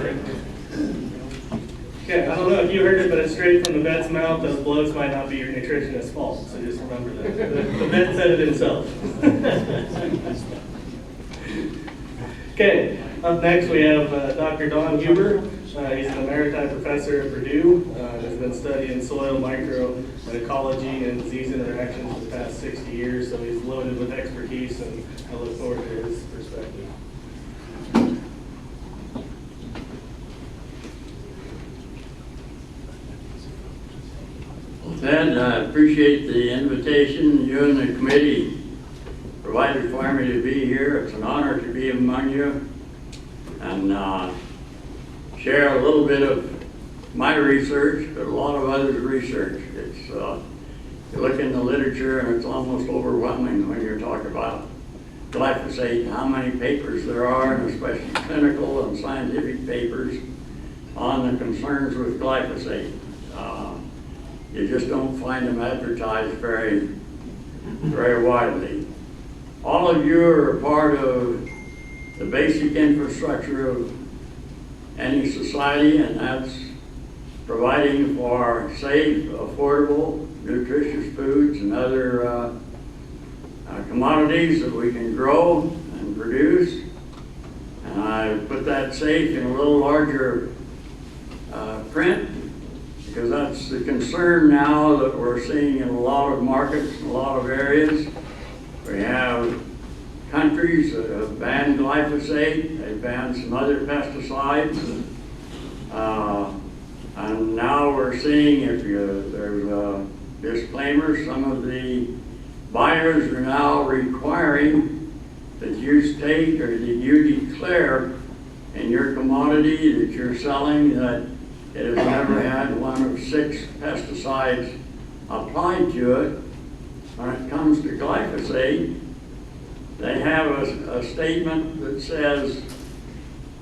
perfect. Okay, I don't know if you heard it, but it's straight from the vet's mouth. Those blows might not be your nutritionist's fault, so just remember that. The vet said it himself. Okay, up next we have Dr. Don Huber. He's an Emeritus professor at Purdue. Has been studying soil microecology and disease interactions for the past 60 years, so he's loaded with expertise, and I look forward to his perspective. Ted, I appreciate the invitation you and the committee provided for me to be here. It's an honor to be among you and share a little bit of my research, but a lot of others' research. It's you look in the literature and it's almost overwhelming when you're talking about glyphosate and how many papers there are, and especially clinical and scientific papers on the concerns with glyphosate. You just don't find them advertised very widely. All of you are a part of the basic infrastructure of any society, and that's providing for safe, affordable, nutritious foods and other commodities that we can grow and produce. And I put that safe in a little larger print, because that's the concern now that we're seeing in a lot of markets, in a lot of areas. We have countries that have banned glyphosate, they've banned some other pesticides, and now we're seeing, there's a disclaimer, some of the buyers are now requiring that you state or that you declare in your commodity that you're selling that it has never had one of 6 pesticides applied to it. When it comes to glyphosate, they have a statement that says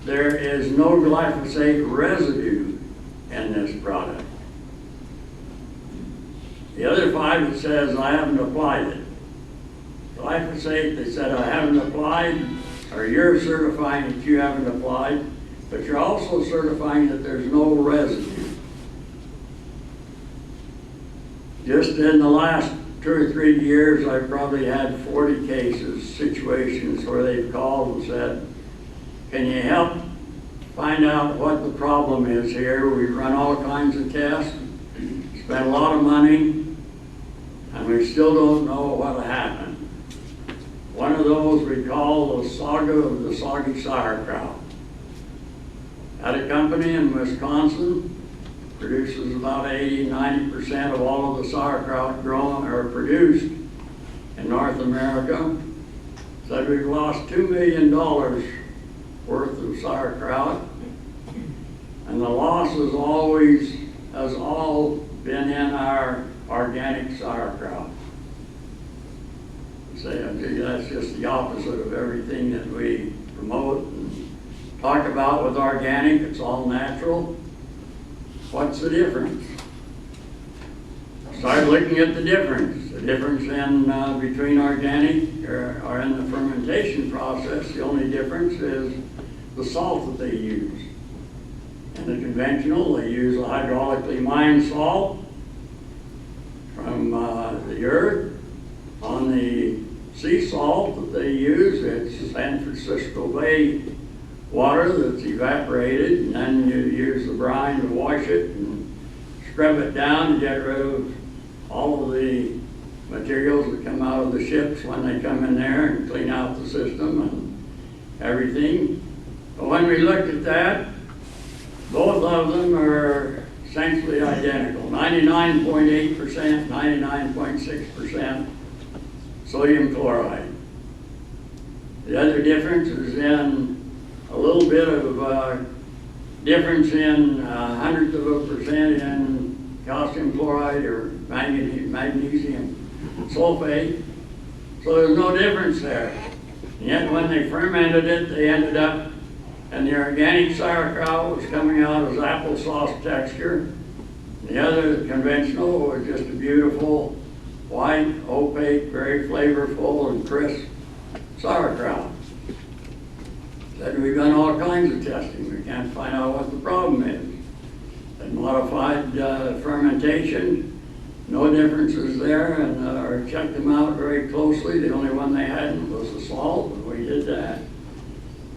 there is no glyphosate residue in this product. The other 5, it says I haven't applied it. Glyphosate, they said I haven't applied, or you're certifying that you haven't applied, but you're also certifying that there's no residue. Just in the last 2 or 3 years, I've probably had 40 cases, situations where they've called and said, can you help find out what the problem is here? We've run all kinds of tests, spent a lot of money, and we still don't know what happened. One of those we call the saga of the soggy sauerkraut. At a company in Wisconsin, produces about 80–90% of all of the sauerkraut grown or produced in North America. Said we've lost $2 million worth of sauerkraut, and the loss has all been in our organic sauerkraut. Say, that's just the opposite of everything that we promote and talk about with organic. It's all natural. What's the difference? Start looking at the difference. The difference in between organic or in the fermentation process, the only difference is the salt that they use. In the conventional, they use a hydraulically mined salt from the earth. On the sea salt that they use, it's San Francisco Bay water that's evaporated, and then you use the brine to wash it and scrub it down to get rid of all of the materials that come out of the ships when they come in there and clean out the system and everything. But when we looked at that, both of them are essentially identical. 99.8%, 99.6% sodium chloride. The other difference is in a little bit of difference in hundredths of a percent in calcium chloride or magnesium sulfate. So there's no difference there. And yet when they fermented it, they ended up, and the organic sauerkraut was coming out as applesauce texture. The other conventional was just a beautiful, white, opaque, very flavorful and crisp sauerkraut. Said we've done all kinds of testing. We can't find out modified fermentation. No differences there, and I checked them out very closely. The only one they hadn't was the salt, and we did that.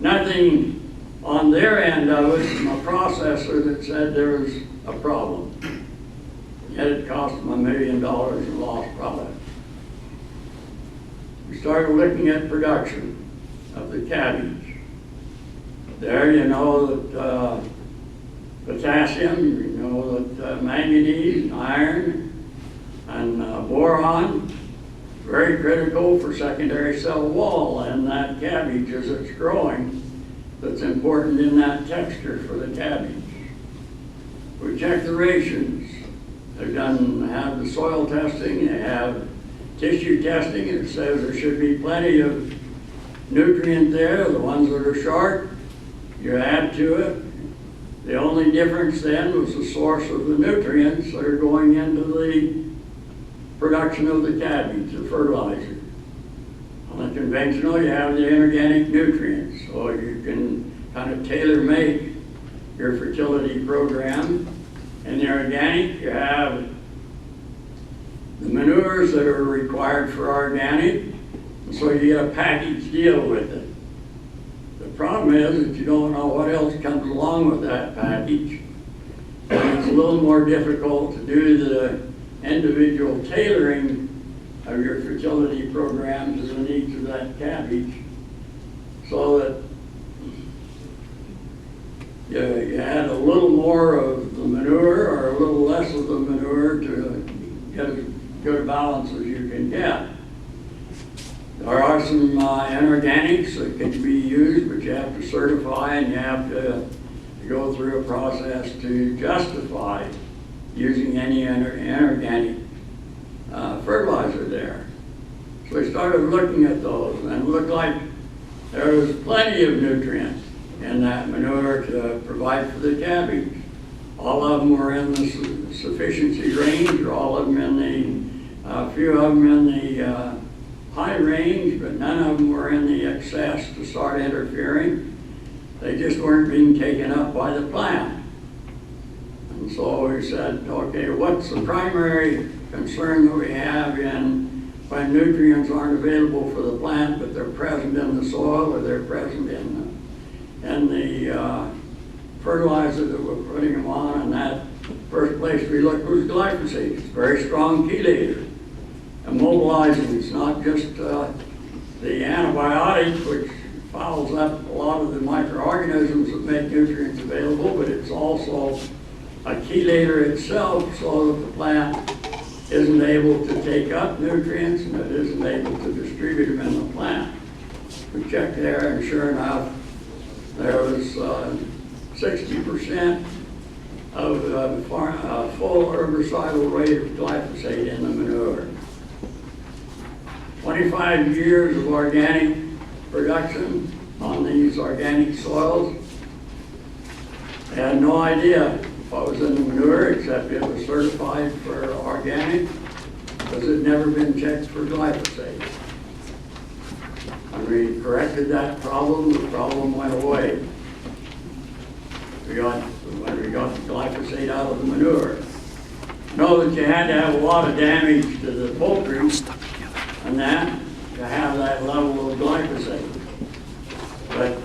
Nothing on their end of it from a processor that said there was a problem. Yet it cost them $1 million in lost product. We started looking at production of the cabbage. There you know that potassium, you know that manganese, iron, and boron, very critical for secondary cell wall and that cabbage as it's growing. That's important in that texture for the cabbage. We check the rations. They've have the soil testing, they have tissue testing. It says there should be plenty of nutrient there. The ones that are short, you add to it. The only difference then was the source of the nutrients that are going into the production of the cabbage, the fertilizer. On the conventional, you have the inorganic nutrients, so you can kind of tailor-make your fertility program. In the organic, you have the manures that are required for organic, and so you get a package deal with it. The problem is that you don't know what else comes along with that package, and it's a little more difficult to do the individual tailoring of your fertility program to the needs of that cabbage, so that you add a little more of the manure or a little less of the manure to get as good a balance as you can get. There are some inorganics that can be used, but you have to certify and you have to go through a process to justify using any inorganic fertilizer there. So we started looking at those, and it looked like there was plenty of nutrients in that manure to provide for the cabbage. All of them were in the sufficiency range, or all of them in a few of them in the high range, but none of them were in the excess to start interfering. They just weren't being taken up by the plant. And so we said, okay, what's the primary concern that we have when nutrients aren't available for the plant, but they're present in the soil or they're present in the fertilizer that we're putting them on? And that first place we looked was glyphosate. It's a very strong chelator, immobilizing. It's not just the antibiotic, which fouls up a lot of the microorganisms that make nutrients available, but it's also a chelator itself, so that the plant isn't able to take up nutrients and it isn't able to distribute them in the plant. We checked there, and sure enough, there was 60% of full herbicidal rate of glyphosate in the manure. 25 years of organic production on these organic soils. I had no idea if I was in the manure, except it was certified for organic, because it had never been checked for glyphosate. When we corrected that problem, the problem went away. When we got the glyphosate out of the manure. Know that you had to have a lot of damage to the poultry and that to have that level of glyphosate. But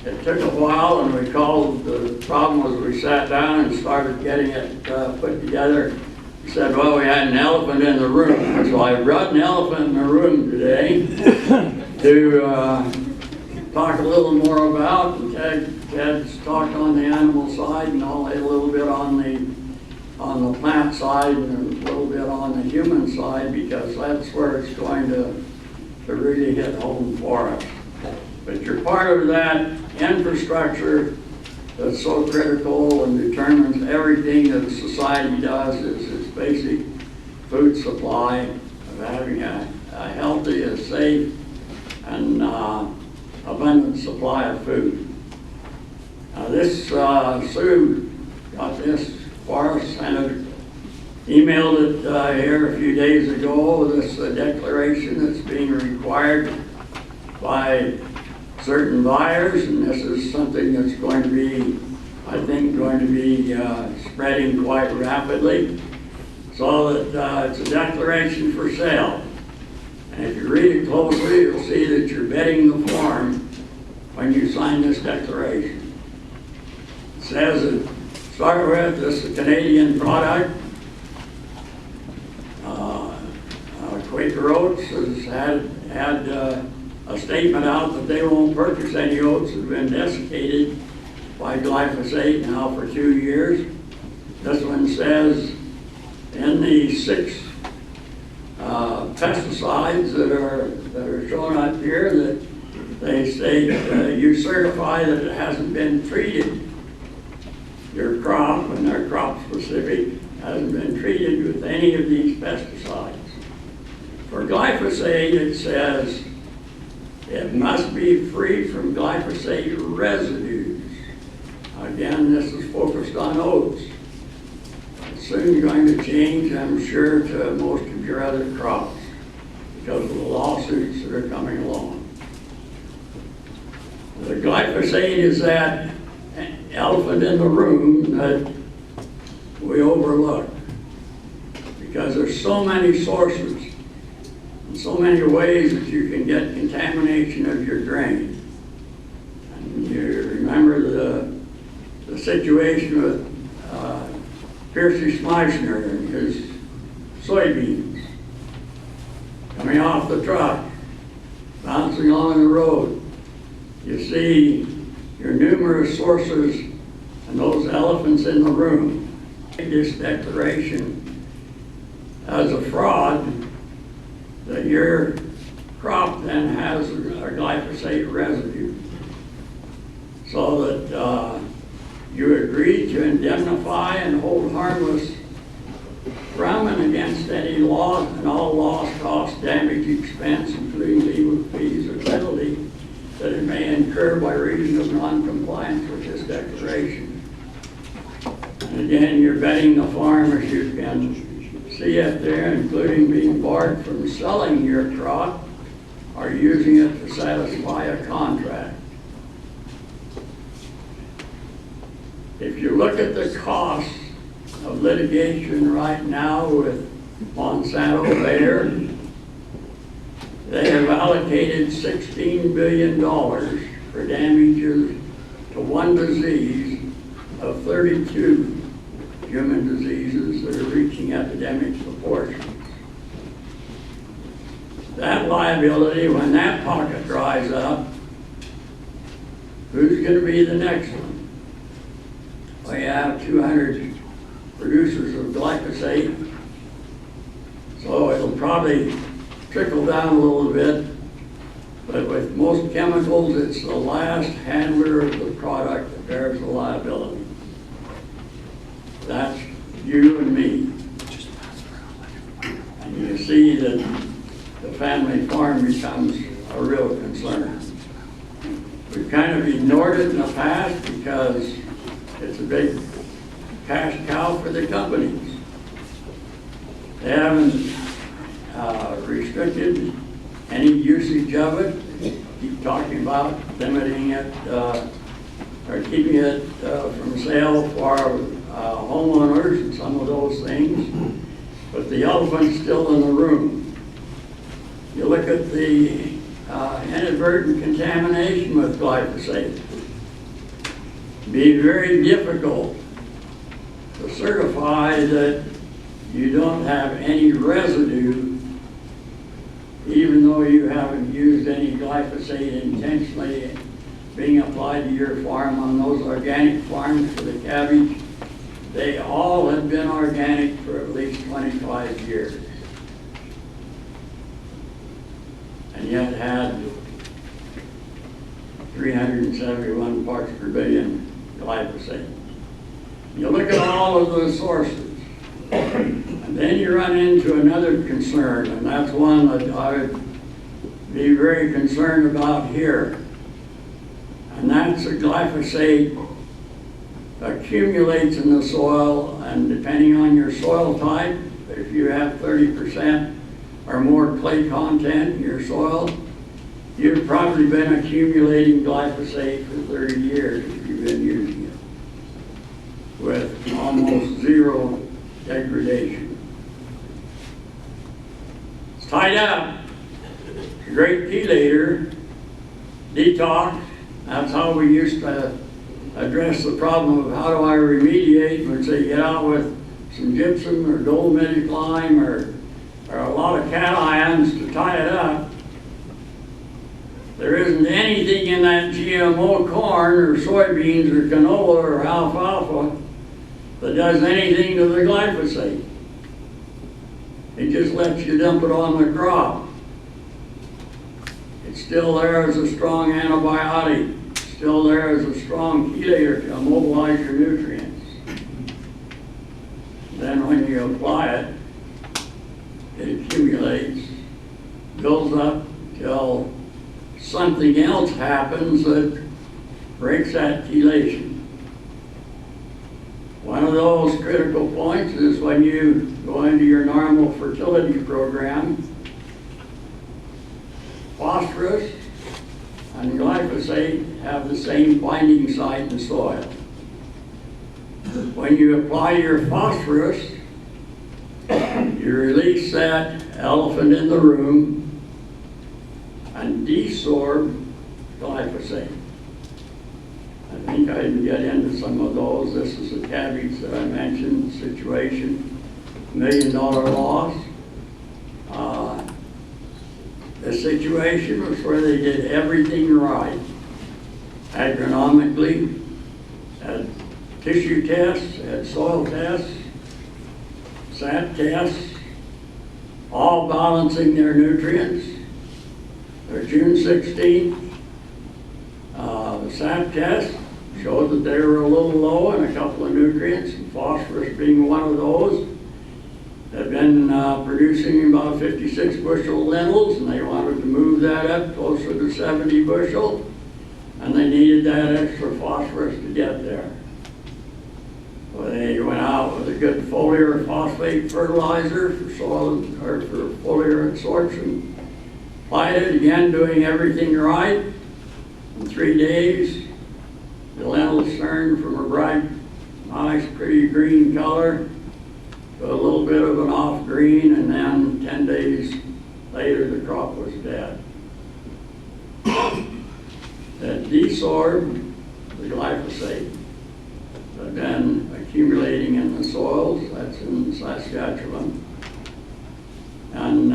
it took a while, and we called, the problem was we sat down and started getting it put together. We said, well, we had an elephant in the room. So I brought an elephant in the room today to talk a little more about. And Ted's talked on the animal side, and I'll a little bit on the plant side and a little bit on the human side, because that's where it's going to really hit home for us. But you're part of that infrastructure that's so critical and determines everything that a society does. Is its basic food supply, of having a healthy, a safe, and abundant supply of food. Now this, Sue got this for us, and emailed it here a few days ago, this declaration that's being required by certain buyers, and this is something that's going to be, I think, going to be spreading quite rapidly, so that it's a declaration for sale. And if you read it closely, you'll see that you're betting the farm when you sign this declaration. It says that, start with, this is a Canadian product. Quaker Oats has had a statement out that they won't purchase any oats that have been desiccated by glyphosate now for 2 years. This one says in the 6 pesticides that are shown up here that they say you certify that it hasn't been treated. Your crop, and they're crop specific, hasn't been treated with any of these pesticides. For glyphosate, it says it must be free from glyphosate residues. Again, this is focused on oats. It's soon going to change, I'm sure, to most of your other crops because of the lawsuits that are coming along. The glyphosate is that elephant in the room that we overlook because there's so many sources and so many ways that you can get contamination of your grain. And you remember the situation with Piercy Schmeissner and his soybeans coming off the truck, bouncing along the road. You see your numerous sources and those elephants in the room. This declaration as a fraud that your crop then has a glyphosate residue, so that you agree to indemnify and hold harmless from and against any loss and all loss, cost, damage, expense, including legal fees or penalty that it may incur by reason of non-compliance with this declaration. And again, you're betting the farm, as you can see up there, including being barred from selling your crop or using it to satisfy a contract. If you look at the cost of litigation right now with Monsanto Bayer, they have allocated $16 billion for damages to one disease of 32 human diseases that are reaching epidemic proportions. That liability, when that pocket dries up, who's going to be the next one? We have 200 producers of glyphosate, so it'll probably trickle down a little bit, but with most chemicals, it's the last handler of the product that bears the liability. That's you and me. And you see that the family farm becomes a real concern. We've kind of ignored it in the past because it's a big cash cow for the companies. They haven't restricted any usage of it. Keep talking about limiting it or keeping it from sale for homeowners and some of those things, but the elephant's still in the room. You look at the inadvertent contamination with glyphosate. It'd be very difficult to certify that you don't have any residue, even though you haven't used any glyphosate intentionally being applied to your farm. On those organic farms for the cabbage, they all have been organic for at least 25 years. And yet had 371 parts per billion glyphosate. You look at all of those sources, and then you run into another concern, and that's one that I would be very concerned about here. And that's the glyphosate accumulates in the soil, and depending on your soil type, if you have 30% or more clay content in your soil, you've probably been accumulating glyphosate for 30 years if you've been using it. mineral degradation. It's tied up. It's a great chelator, detox. That's how we used to address the problem of how do I remediate. We'd say get out with some gypsum or dolomitic lime or a lot of cations to tie it up. There isn't anything in that GMO corn or soybeans or canola or alfalfa that does anything to the glyphosate. It just lets you dump it on the crop. It's still there as a strong antibiotic. It's still there as a strong chelator to immobilize your nutrients. Then when you apply it, it accumulates, builds up till something else happens that breaks that chelation. One of those critical points is when you go into your normal fertility program, phosphorus and glyphosate have the same binding site in soil. When you apply your phosphorus, you release that elephant in the room and desorb glyphosate. I think I can get into some of those. This is the cabbage that I mentioned situation, $1 million loss. The situation was where they did everything right. Agronomically, had tissue tests, had soil tests, sap tests, all balancing their nutrients. Their June 16th, the sap test showed that they were a little low in a couple of nutrients, and phosphorus being one of those. They've been producing about 56 bushel lentils, and they wanted to move that up closer to 70 bushel, and they needed that extra phosphorus to get there. So they went out with a good foliar phosphate fertilizer for soil or for foliar absorption. Applied it again, doing everything right. In 3 days, the lentils turned from a bright, nice, pretty green color to a little bit of an off green, and then 10 days later the crop was dead. That desorbed the glyphosate that had been accumulating in the soils, that's in Saskatchewan, and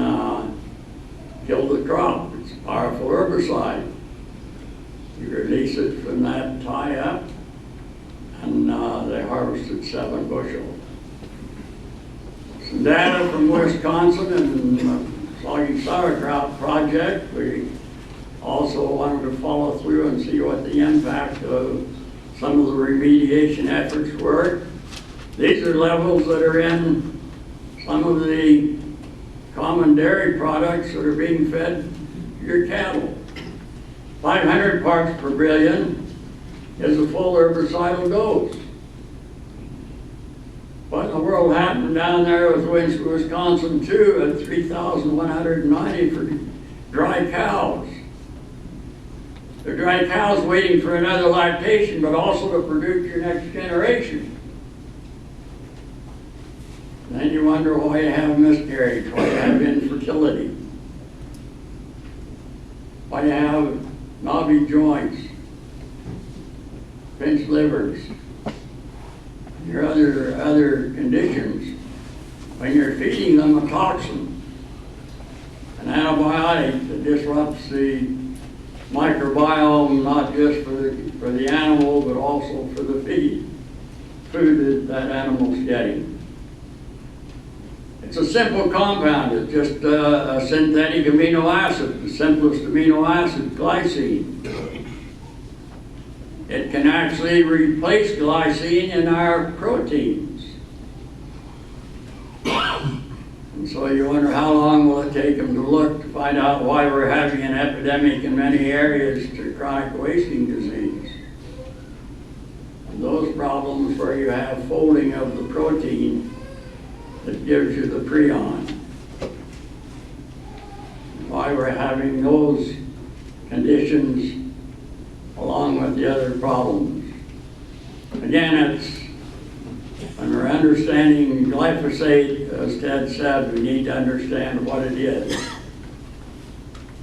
killed the crop. It's a powerful herbicide. You release it from that tie-up, and they harvested 7 bushel. Some data from Wisconsin and the Soggy Sauerkraut project. We also wanted to follow through and see what the impact of some of the remediation efforts were. These are levels that are in some of the common dairy products that are being fed to your cattle. 500 parts per billion is a full herbicidal dose. What in the world happened down there with Wisconsin too at 3,190 for dry cows? They're dry cows waiting for another lactation, but also to produce your next generation. Then you wonder why you have miscarriage, why you have infertility, why you have knobby joints, pinched livers, your other conditions. When you're feeding them a toxin, an antibiotic that disrupts the microbiome, not just for the animal, but also for the food that animal's getting. It's a simple compound. It's just a synthetic amino acid, the simplest amino acid, glycine. It can actually replace glycine in our proteins. And so you wonder how long will it take them to look to find out why we're having an epidemic in many areas to chronic wasting disease. And those problems where you have folding of the protein that gives you the prion. Why we're having those conditions along with the other problems. Again, it's When we're understanding glyphosate, as Ted said, we need to understand what it is.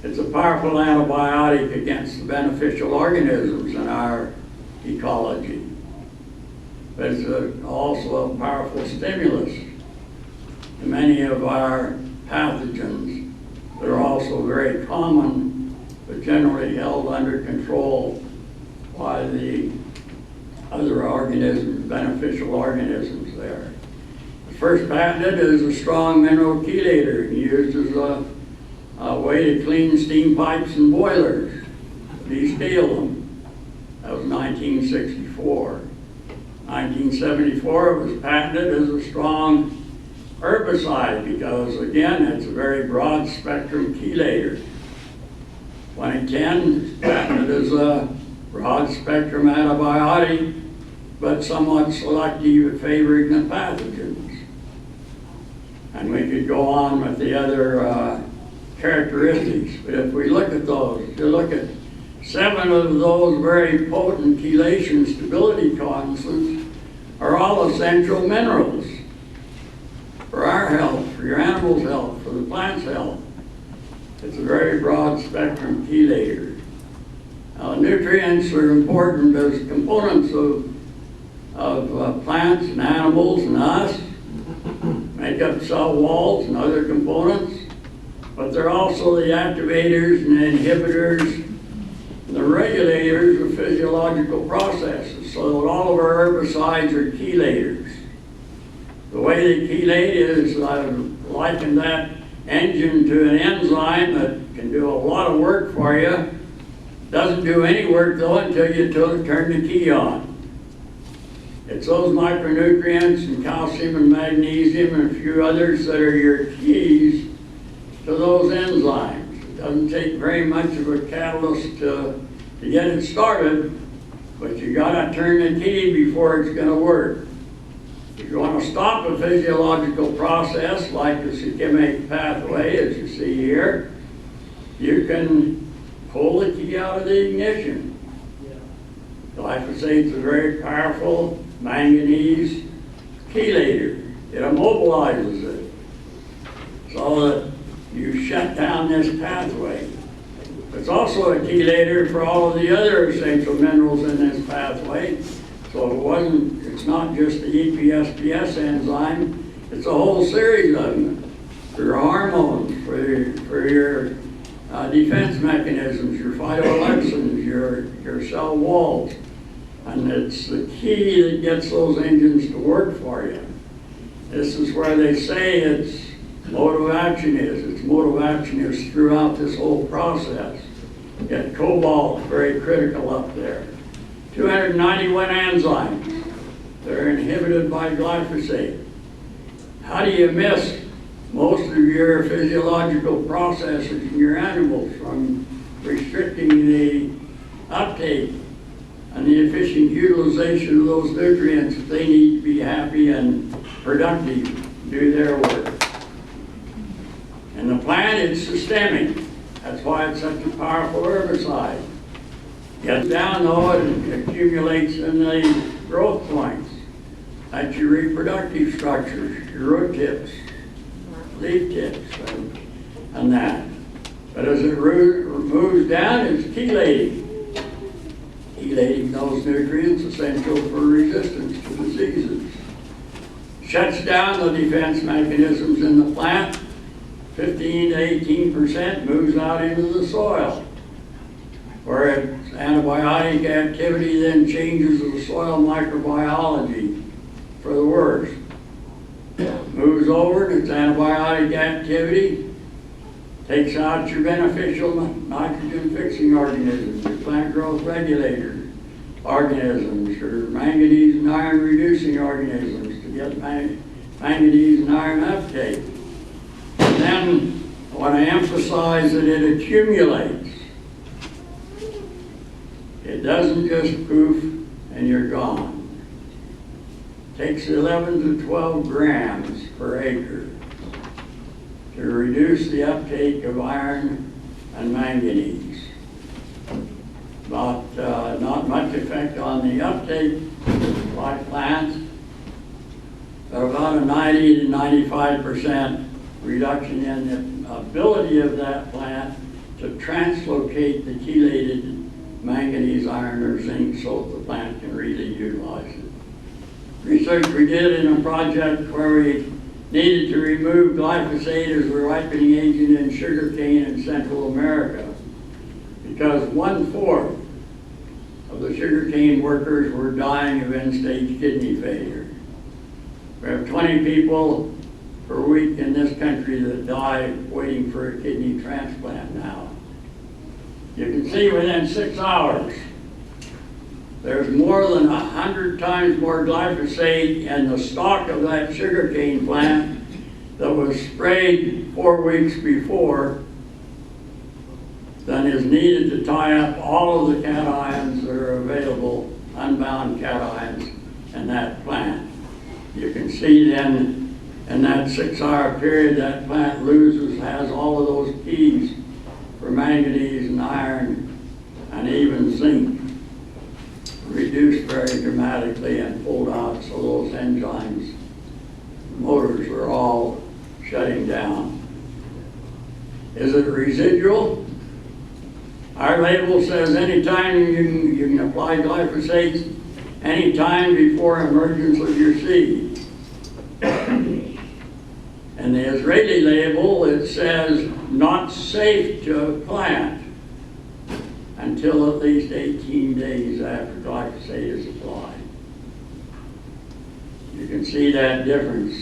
It's a powerful antibiotic against the beneficial organisms in our ecology. But it's also a powerful stimulus to many of our pathogens that are also very common, but generally held under control by the other organisms, beneficial organisms there. The first patented is a strong mineral chelator used as a way to clean steam pipes and boilers, descale them. That was 1964. 1974 it was patented as a strong herbicide because, again, it's a very broad spectrum chelator. 2010 it's patented as a broad spectrum antibiotic, but somewhat selective at favoring the pathogens. And we could go on with the other characteristics, but if we look at those, you look at 7 of those very potent chelation stability constants are all essential minerals for our health, for your animal's health, for the plant's health. It's a very broad spectrum chelator. Now, nutrients are important as components of plants and animals and us, make up cell walls and other components, but they're also the activators and the inhibitors and the regulators of physiological processes, so that all of our herbicides are chelators. The way they chelate is I've likened that engine to an enzyme that can do a lot of work for you. Doesn't do any work though until you turn the key on. It's those micronutrients and calcium and magnesium and a few others that are your keys to those enzymes. It doesn't take very much of a catalyst to get it started, but you gotta turn the key before it's gonna work. If you want to stop a physiological process like the systemic pathway, as you see here, you can pull the key out of the ignition. Glyphosate is a very powerful manganese chelator. It immobilizes it so that you shut down this pathway. It's also a chelator for all of the other essential minerals in this pathway. So it's not just the EPSPS enzyme, it's a whole series of them. For your hormones, for your defense mechanisms, your phytoalexins, your cell walls. And it's the key that gets those engines to work for you. This is where they say its mode of action is. Its mode of action is throughout this whole process. Yet cobalt is very critical up there. 291 enzymes that are inhibited by glyphosate. How do you miss most of your physiological processes in your animals from restricting the uptake and the efficient utilization of those nutrients that they need to be happy and productive to do their work? In the plant, it's systemic. That's why it's such a powerful herbicide. Gets down though, it accumulates in the growth points. That's your reproductive structures, your root tips, leaf tips, and that. But as it moves down, it's chelating. Chelating those nutrients essential for resistance to diseases. Shuts down the defense mechanisms in the plant. 15 to 18% moves out into the soil, where its antibiotic activity then changes the soil microbiology for the worse. Moves over to its antibiotic activity, takes out your beneficial nitrogen-fixing organisms, your plant growth regulator organisms, your manganese and iron-reducing organisms to get manganese and iron uptake. And then I want to emphasize that it accumulates. It doesn't just poof and you're gone. It takes 11 to 12 grams per acre to reduce the uptake of iron and manganese. But not much effect on the uptake like plants, about a 90 to 95% reduction in the ability of that plant to translocate the chelated manganese, iron, or zinc so that the plant can really utilize it. Research we did in a project where we needed to remove glyphosate as a ripening agent in sugarcane in Central America because 1/4 of the sugarcane workers were dying of end-stage kidney failure. We have 20 people per week in this country that die waiting for a kidney transplant now. You can see within 6 hours, there's more than 100 times more glyphosate in the stock of that sugarcane plant that was sprayed 4 weeks before than is needed to tie up all of the cations that are available, unbound cations, in that plant. You can see then in that 6-hour period that plant has all of those keys for manganese and iron and even zinc reduced very dramatically and pulled out, so those enzymes, motors were all shutting down. Is it residual? Our label says anytime you can apply glyphosate, anytime before emergence of your seed. And the Israeli label, it says not safe to plant until at least 18 days after glyphosate is applied. You can see that difference.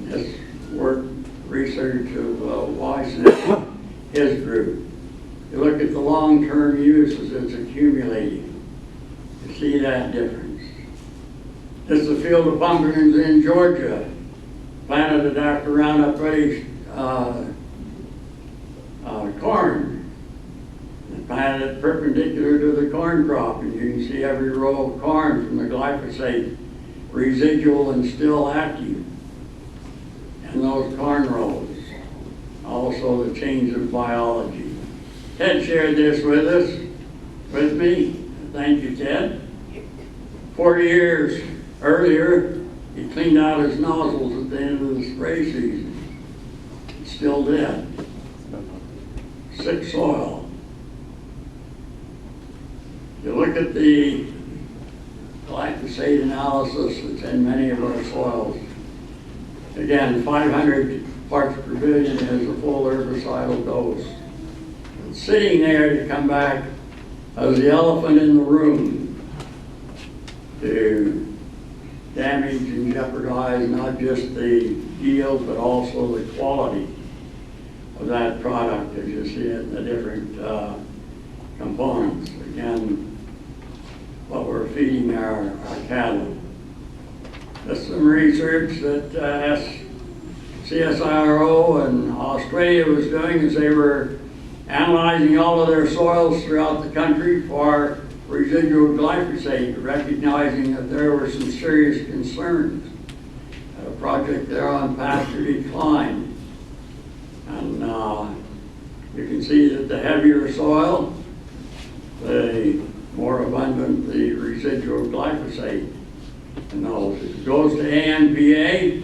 This work research of Weiss and his group. You look at the long-term use as it's accumulating. You see that difference. This is a field of pumpkins in Georgia, planted after Roundup Ready corn. And planted it perpendicular to the corn crop, and you can see every row of corn from the glyphosate residual and still active in those corn rows. Also the change of biology. Ted shared this with me. Thank you, Ted. 40 years earlier, he cleaned out his nozzles at the end of the spray season. Still dead. Sick soil. You look at the glyphosate analysis that's in many of our soils. Again, 500 parts per billion is a full herbicidal dose. It's sitting there to come back as the elephant in the room to damage and jeopardize not just the yield but also the quality of that product as you see it in the different components. Again, what we're feeding our cattle. There's some research that CSIRO and Australia was doing as they were analyzing all of their soils throughout the country for residual glyphosate, recognizing that there were some serious concerns. Had a project there on pasture decline. And you can see that the heavier soil, the more abundant the residual glyphosate in those. It goes to ANPA.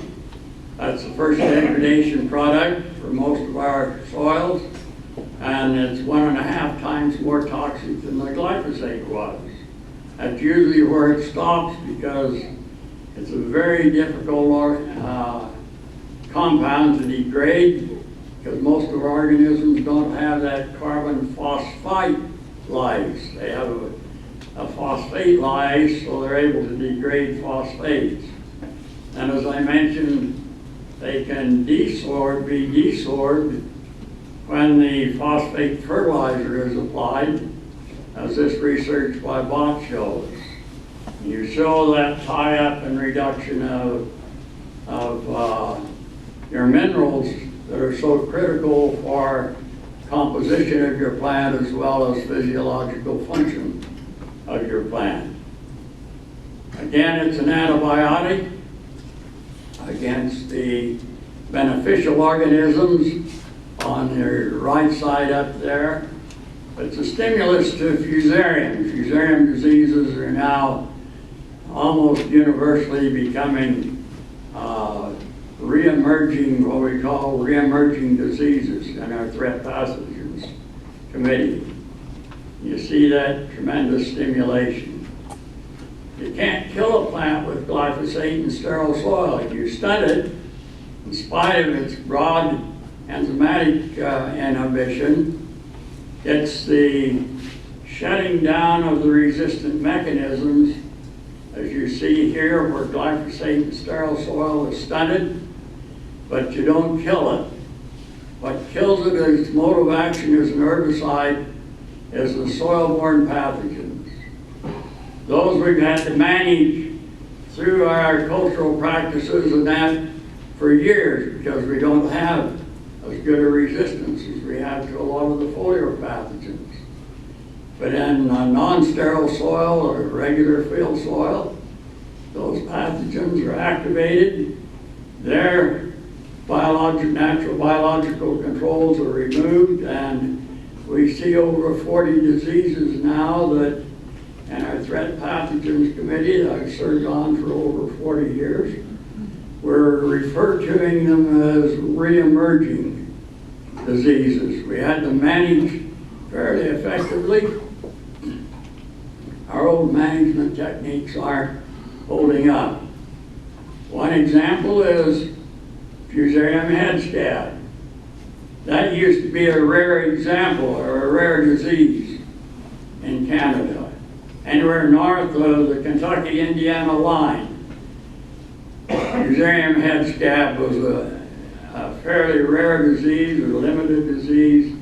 That's the first degradation product for most of our soils. And it's 1.5 times more toxic than the glyphosate was. That's usually where it stops because it's a very difficult compound to degrade because most of our organisms don't have that carbon phosphite lyase. They have a phosphate lyase, so they're able to degrade phosphates. And as I mentioned, they can be desorbed when the phosphate fertilizer is applied, as this research by Bott shows. You show that tie-up and reduction of your minerals that are so critical for composition of your plant as well as physiological function of your plant. Again, it's an antibiotic against the beneficial organisms on the right side up there. It's a stimulus to fusarium. Fusarium diseases are now almost universally becoming re-emerging, what we call re-emerging diseases in our threat pathogens committee. You see that tremendous stimulation. You can't kill a plant with glyphosate in sterile soil. If you stun it, in spite of its broad enzymatic inhibition, it's the shutting down of the resistant mechanisms, as you see here, where glyphosate in sterile soil is stunted, but you don't kill it. What kills it, its mode of action as an herbicide, is the soil-borne pathogens. Those we've had to manage through our cultural practices and that for years, because we don't have as good a resistance as we have to a lot of the foliar pathogens. But in non-sterile soil or regular field soil, those pathogens are activated. Their natural biological controls are removed, and we see over 40 diseases now that in our threat pathogens committee that I've served on for over 40 years, we're referring to them as re-emerging diseases. We had them managed fairly effectively. Our old management techniques are holding up. One example is Fusarium head scab. That used to be a rare example or a rare disease in Canada, anywhere north of the Kentucky-Indiana line. Fusarium head scab was a fairly rare disease, or limited disease,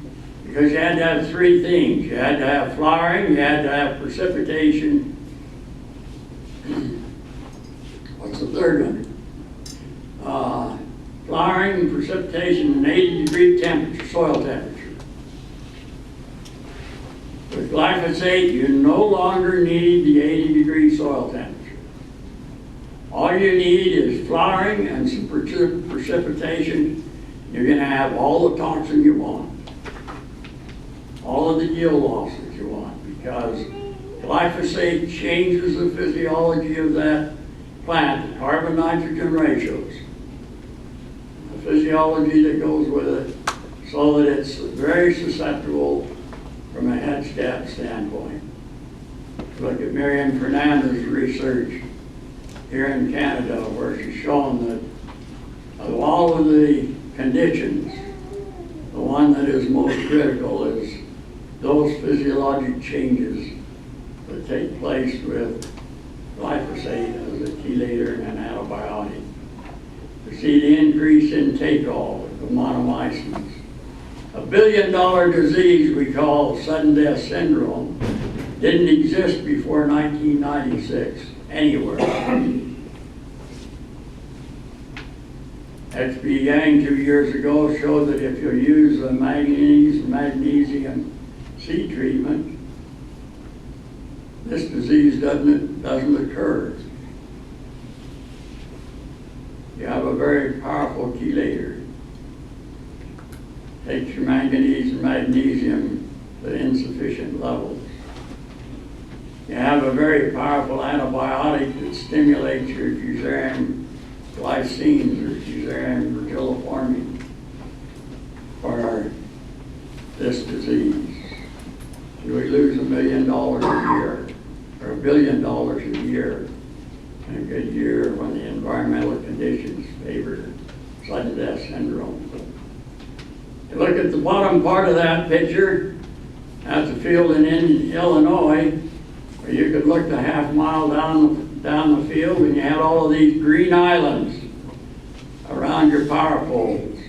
because you had to have three things. You had to have flowering, you had to have precipitation. What's the third one? Flowering, precipitation, and 80-degree temperature, soil temperature. With glyphosate, you no longer need the 80-degree soil temperature. All you need is flowering and some precipitation. You're going to have all the toxin you want, all of the yield losses you want, because glyphosate changes the physiology of that plant, the carbon-nitrogen ratios, the physiology that goes with it, so that it's very susceptible from a head scab standpoint. Look at Miriam Fernandez's research here in Canada, where she's shown that of all of the conditions, the one that is most critical is those physiologic changes that take place with glyphosate as a chelator and an antibiotic. You see the increase in take-all of monomycins. $1 billion disease we call sudden death syndrome didn't exist before 1996 anywhere. HB Yang 2 years ago showed that if you use a manganese and magnesium seed treatment, this disease doesn't occur. You have a very powerful chelator. Takes your manganese and magnesium to insufficient levels. You have a very powerful antibiotic that stimulates your Fusarium glycines or Fusarium virgiliforme for this disease. We lose $1 million a year, or $1 billion a year, in a good year when the environmental conditions favor sudden death syndrome. You look at the bottom part of that picture, that's a field in Illinois, where you could look a half mile down the field and you had all of these green islands around your power poles.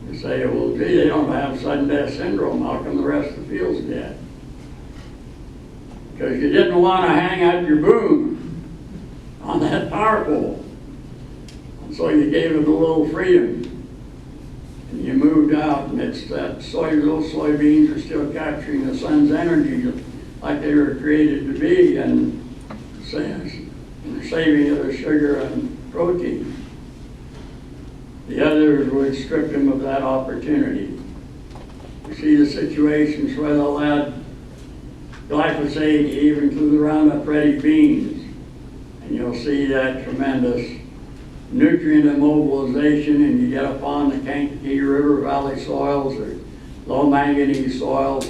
You say, well, gee, they don't have sudden death syndrome. How come the rest of the field's dead? Because you didn't want to hang out your boom on that power pole. And so you gave it a little freedom. And you moved out, and it's that those soybeans are still capturing the sun's energy like they were created to be, and saving of the sugar and protein. The others would strip them of that opportunity. You see the situations where they'll add glyphosate even to the Roundup Ready beans, and you'll see that tremendous nutrient immobilization, and you get up on the Kankakee River Valley soils or low manganese soils,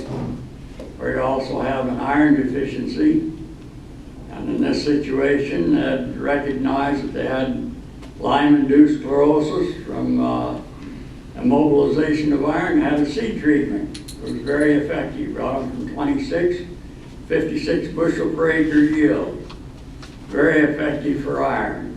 where you also have an iron deficiency. And in this situation, they recognized that they had Lyme-induced chlorosis from immobilization of iron, had a seed treatment. It was very effective. Brought them from 26, 56 bushel per acre yield. Very effective for iron.